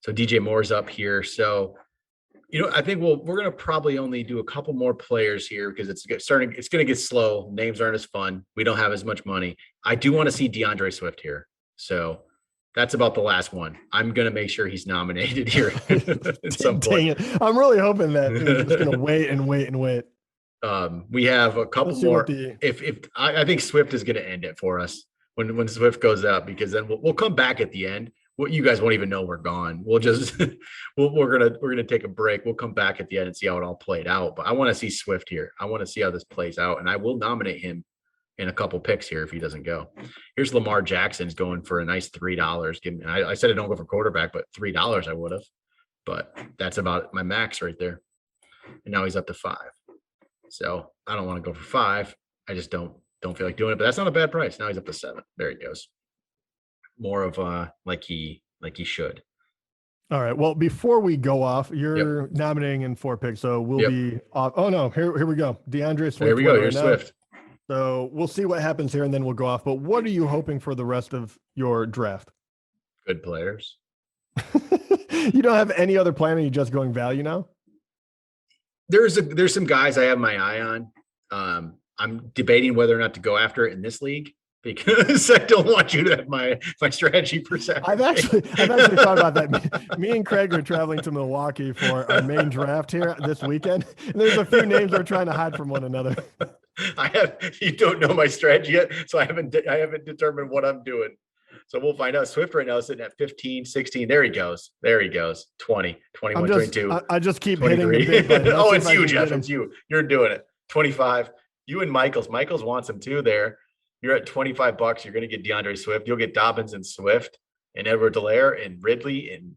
So DJ Moore's up here. So, I think we're going to probably only do a couple more players here because it's going to get slow. Names aren't as fun. We don't have as much money. I do want to see DeAndre Swift here. So that's about the last one. I'm going to make sure he's nominated here at some point. I'm really hoping that we're just going to wait and wait and wait. We have a couple more. I think Swift is going to end it for us when Swift goes out, because then we'll come back at the end. Well, you guys won't even know we're gone. We'll just we're gonna take a break. We'll come back at the end and see how it all played out. But I want to see Swift here. I want to see how this plays out, and I will nominate him in a couple picks here if he doesn't go. Here's Lamar Jackson's going for a nice $3. I said I don't go for quarterback, but $3 I would have. But that's about my max right there. And now he's up to 5. So I don't want to go for 5. I just don't feel like doing it. But that's not a bad price. Now he's up to 7. There he goes. More of like he should. All right. Well, before we go off, you're nominating in 4 picks, so we'll be off. Oh no, here we go. DeAndre Swift. Here we go. Here's Swift. So we'll see what happens here, and then we'll go off. But what are you hoping for the rest of your draft? Good players. You don't have any other plan? Are you just going value now? There's some guys I have my eye on. I'm debating whether or not to go after it in this league, because I don't want you to have my strategy per se. I've actually thought about that. Me and Craig are traveling to Milwaukee for our main draft here this weekend. And there's a few names we're trying to hide from one another. You don't know my strategy yet, so I haven't determined what I'm doing. So we'll find out. Swift right now is sitting at 15, 16. There he goes. 20, 21, 22. I just keep hitting the big button. Oh, it's you, Jeff. It's you. You're doing it. 25. You and Michaels. Michaels wants him too there. You're at $25. You're going to get DeAndre Swift. You'll get Dobbins and Swift and Edwards-Helaire and Ridley and.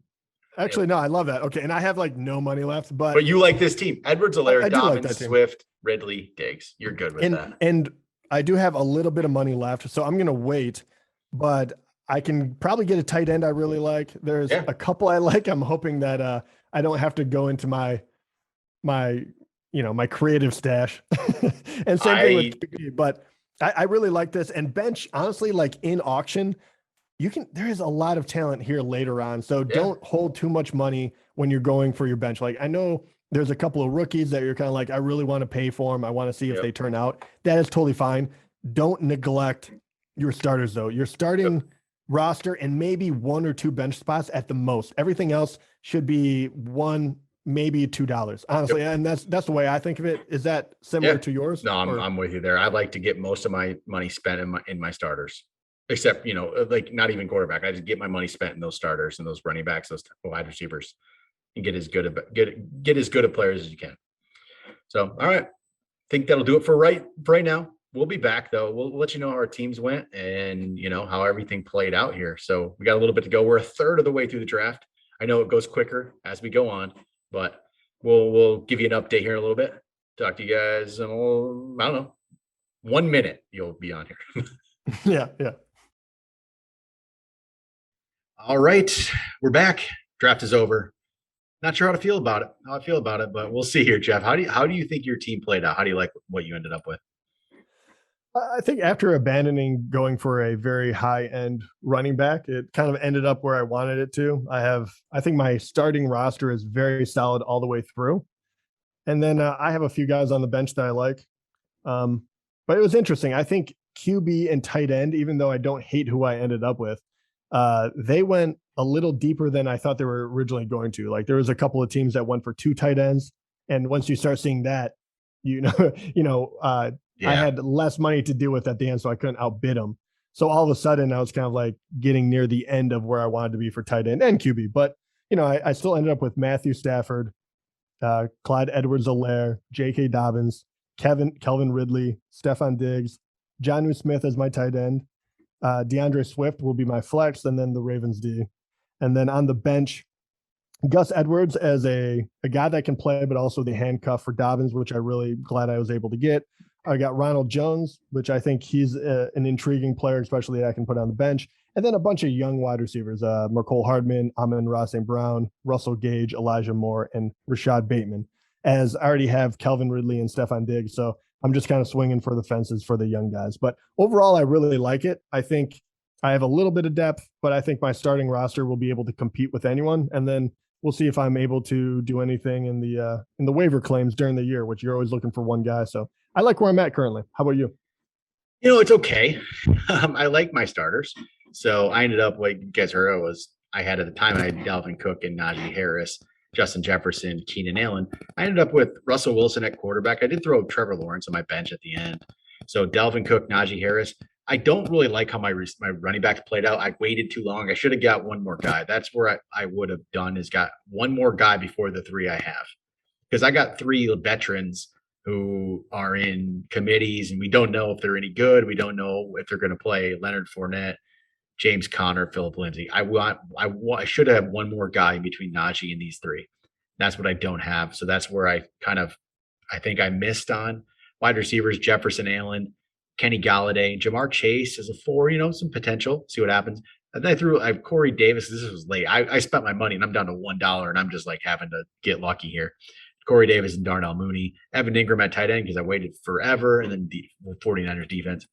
Actually, no, I love that. Okay, and I have like no money left, but you like this team: Edwards-Helaire, Dobbins, like Swift, Ridley, Diggs. You're good with that. And I do have a little bit of money left, so I'm going to wait. But I can probably get a tight end I really like. There's a couple I like. I'm hoping that I don't have to go into my creative stash. And same thing with QB, but I really like this. And bench, honestly, like in auction, there is a lot of talent here later on. So don't hold too much money when you're going for your bench. Like I know there's a couple of rookies that you're kind of like, I really want to pay for them. I want to see if they turn out. That is totally fine. Don't neglect your starters though. Your starting roster and maybe 1 or 2 bench spots at the most. Everything else should be 1 maybe $2, honestly. Yep. And that's the way I think of it. Is that similar to yours? No, I'm with you there. I like to get most of my money spent in my starters, except, like not even quarterback. I just get my money spent in those starters and those running backs, those wide receivers, and get as good a players as you can. So, all right. I think that'll do it for right now. We'll be back though. We'll let you know how our teams went and how everything played out here. So we got a little bit to go. We're a third of the way through the draft. I know it goes quicker as we go on, but we'll give you an update here in a little bit. Talk to you guys in, I don't know, 1 minute you'll be on here. Yeah. All right. We're back. Draft is over. Not sure how I feel about it, but we'll see here, Jeff. How do you think your team played out? How do you like what you ended up with? I think after abandoning going for a very high-end running back, it kind of ended up where I wanted it to. I think my starting roster is very solid all the way through. And then I have a few guys on the bench that I like. But it was interesting. I think QB and tight end, even though I don't hate who I ended up with, they went a little deeper than I thought they were originally going to. Like there was a couple of teams that went for 2 tight ends. And once you start seeing that, I had less money to deal with at the end, so I couldn't outbid them. So all of a sudden, I was kind of like getting near the end of where I wanted to be for tight end and QB. But, I still ended up with Matthew Stafford, Clyde Edwards-Helaire, J.K. Dobbins, Kelvin Ridley, Stephon Diggs, Jonnu Smith as my tight end. DeAndre Swift will be my flex, and then the Ravens D. And then on the bench, Gus Edwards as a guy that can play, but also the handcuff for Dobbins, which I really glad I was able to get. I got Ronald Jones, which I think he's an intriguing player, especially that I can put on the bench. And then a bunch of young wide receivers, Mecole Hardman, Amon-Ra St. Brown, Russell Gage, Elijah Moore, and Rashad Bateman, as I already have Kelvin Ridley and Stephon Diggs. So I'm just kind of swinging for the fences for the young guys. But overall, I really like it. I think I have a little bit of depth, but I think my starting roster will be able to compete with anyone. And then we'll see if I'm able to do anything in the waiver claims during the year, which you're always looking for one guy. So I like where I'm at currently. How about you? It's okay. I like my starters. So I ended up, like you guys heard, I had at the time, I had Dalvin Cook and Nashi Harris, Justin Jefferson, Keenan Allen. I ended up with Russell Wilson at quarterback. I did throw Trevor Lawrence on my bench at the end. So Dalvin Cook, Nashi Harris. I don't really like how my running backs played out. I waited too long. I should have got one more guy. That's where I would have done, is got one more guy before the 3 I have. Because I got 3 veterans who are in committees, and we don't know if they're any good. We don't know if they're going to play. Leonard Fournette, James Conner, Philip Lindsay. I should have one more guy between Najee and these 3. That's what I don't have. So that's where I think I missed on wide receivers: Jefferson, Allen, Kenny Galladay, Jamar Chase as a 4. Some potential. See what happens. And then I have Corey Davis. This was late. I spent my money and I'm down to $1, and I'm just like having to get lucky here. Corey Davis and Darnell Mooney, Evan Ingram at tight end because I waited forever, and then the 49ers defense.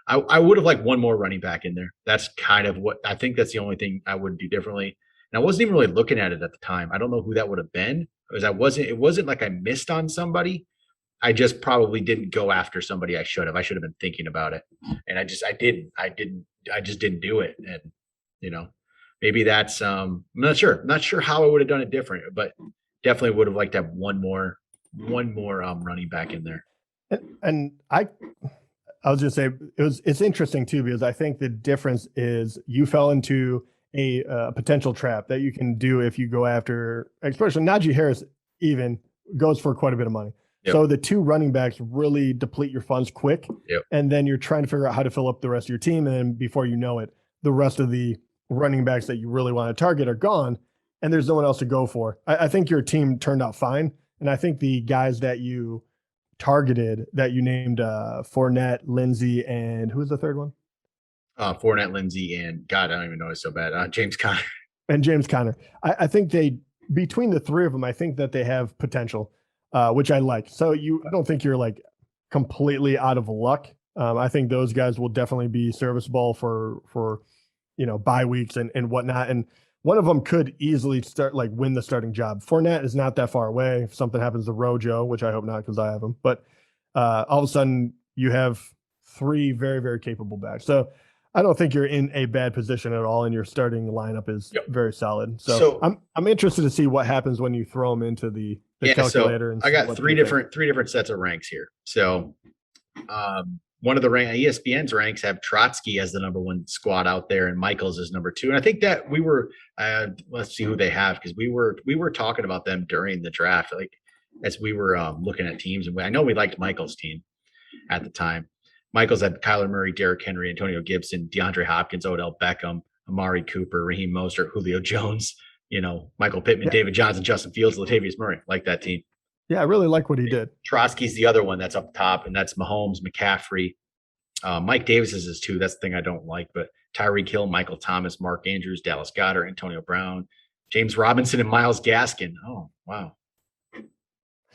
I would have liked one more running back in there. That's kind of what I think. That's the only thing I would do differently. And I wasn't even really looking at it at the time. I don't know who that would have been, because it wasn't like I missed on somebody. I just probably didn't go after somebody I should have. I should have been thinking about it. And I just didn't do it. And, maybe that's, I'm not sure how I would have done it different, but definitely would have liked to have one more running back in there. And I was just say it's interesting too, because I think the difference is you fell into a potential trap that you can do if you go after, especially Najee Harris even goes for quite a bit of money. Yep. So the 2 running backs really deplete your funds quick. Yep. And then you're trying to figure out how to fill up the rest of your team. And then before you know it, the rest of the running backs that you really want to target are gone, and there's no one else to go for. I think your team turned out fine. And I think the guys that you targeted, that you named Fournette, Lindsay, and who was the third one? Fournette, Lindsay, and God, I don't even know it's so bad. James Conner. And James Conner. I think between the 3 of them, I think that they have potential, which I like. So I don't think you're like completely out of luck. I think those guys will definitely be serviceable for bye weeks and whatnot. And one of them could easily win the starting job. Fournette is not that far away. If something happens to Rojo, which I hope not, because I have him, but all of a sudden you have 3 very, very capable backs. So I don't think you're in a bad position at all, and your starting lineup is very solid. So I'm interested to see what happens when you throw them into the calculator. So I got three different sets of ranks here. So one of the ESPN's ranks have Trotsky as the number one squad out there, and Michaels is number two. And I think that we were let's see who they have, because we were talking about them during the draft, like as we were looking at teams, and I know we liked Michaels' team at the time. Michaels had Kyler Murray, Derrick Henry, Antonio Gibson, DeAndre Hopkins, Odell Beckham, Amari Cooper, Raheem Mostert, Julio Jones, Michael Pittman, David Johnson, Justin Fields, Latavius Murray. Like that team. Yeah, I really like what he did. Trotsky's the other one that's up top, and that's Mahomes, McCaffrey. Mike Davis is his two. That's the thing I don't like. But Tyreek Hill, Michael Thomas, Mark Andrews, Dallas Goedert, Antonio Brown, James Robinson, and Myles Gaskin. Oh, wow.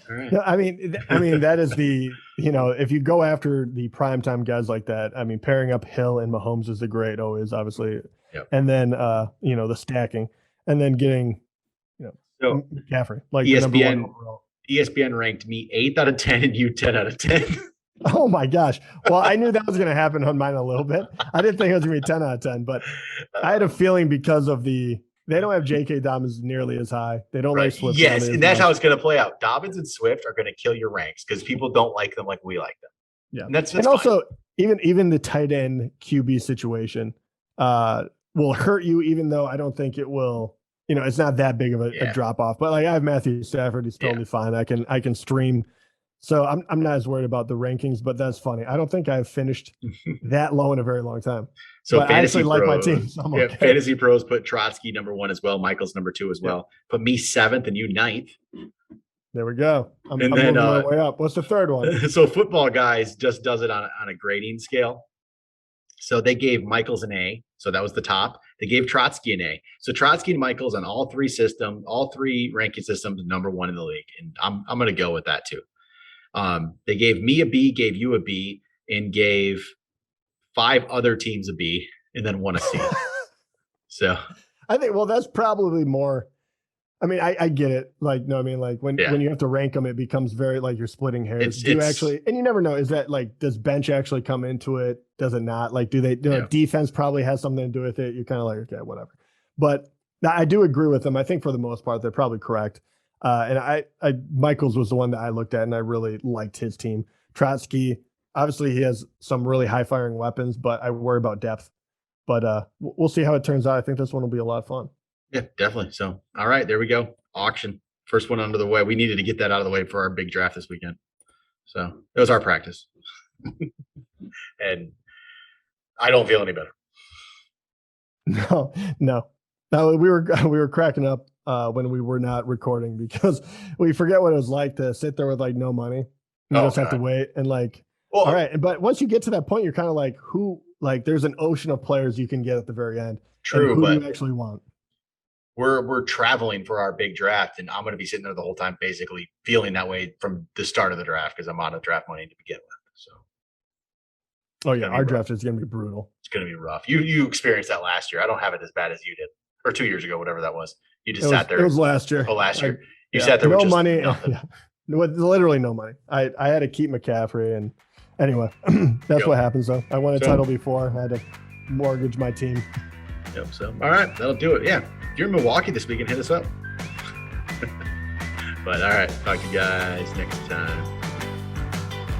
All right. Yeah, I mean, that is the, if you go after the primetime guys like that, I mean, pairing up Hill and Mahomes is always, obviously. Yep. And then, the stacking, and then getting, McCaffrey. Like ESPN ranked me 8th out of 10 and you 10 out of 10. Oh my gosh. Well, I knew that was going to happen on mine a little bit. I didn't think it was going to be 10 out of 10, but I had a feeling because of they don't have J.K. Dobbins nearly as high. They don't like Swift. Yes, and that's how it's going to play out. Dobbins and Swift are going to kill your ranks because people don't like them like we like them. Yeah. And that's also, even the tight end QB situation will hurt you, even though I don't think it will. It's not that big of a drop off. But like I have Matthew Stafford, he's totally fine. I can stream. So I'm not as worried about the rankings, but that's funny. I don't think I've finished that low in a very long time. So but I actually like my team. So okay. Fantasy Pros put Trotsky number 1 as well. Michael's number 2 as well. Put me 7th and you 9th. There we go. I'm moving my way up. What's the third one? So Football Guys just does it on a grading scale. So they gave Michaels an A. So that was the top. They gave Trotsky an A. So Trotsky and Michaels on all three ranking systems, number 1 in the league. And I'm going to go with that too. They gave me a B, gave you a B, and gave 5 other teams a B, and then 1 a C. So I think, that's probably more. I mean, I get it. Like, no, I mean, like when you have to rank them, it becomes very like you're splitting hairs. And you never know. Is that like, does bench actually come into it? Does it not? Like, defense probably has something to do with it. You're kind of like, okay, whatever. But I do agree with them. I think for the most part, they're probably correct. And Michaels was the one that I looked at and I really liked his team. Trotsky, obviously he has some really high firing weapons, but I worry about depth. But we'll see how it turns out. I think this one will be a lot of fun. Yeah, definitely. So, all right, there we go. Auction. First one under the way. We needed to get that out of the way for our big draft this weekend. So it was our practice. And I don't feel any better. No. We were cracking up when we were not recording because we forget what it was like to sit there with like no money. You just have to wait and like, all right. But once you get to that point, you're kind of like, there's an ocean of players you can get at the very end. True. Who but do you actually want? We're traveling for our big draft, and I'm going to be sitting there the whole time, basically feeling that way from the start of the draft because I'm out of draft money to begin with. So. Oh yeah, our draft is going to be brutal. It's going to be rough. You experienced that last year. I don't have it as bad as you did, or 2 years ago, whatever that was. You just sat there. It was last year. Oh, last year. You sat there with no money. With literally no money. I had to keep McCaffrey, and anyway, that's what happens though. I won a title before. I had to mortgage my team. Yep. So all right, that'll do it. Yeah. If you're in Milwaukee this weekend, hit us up. But all right, talk to you guys next time.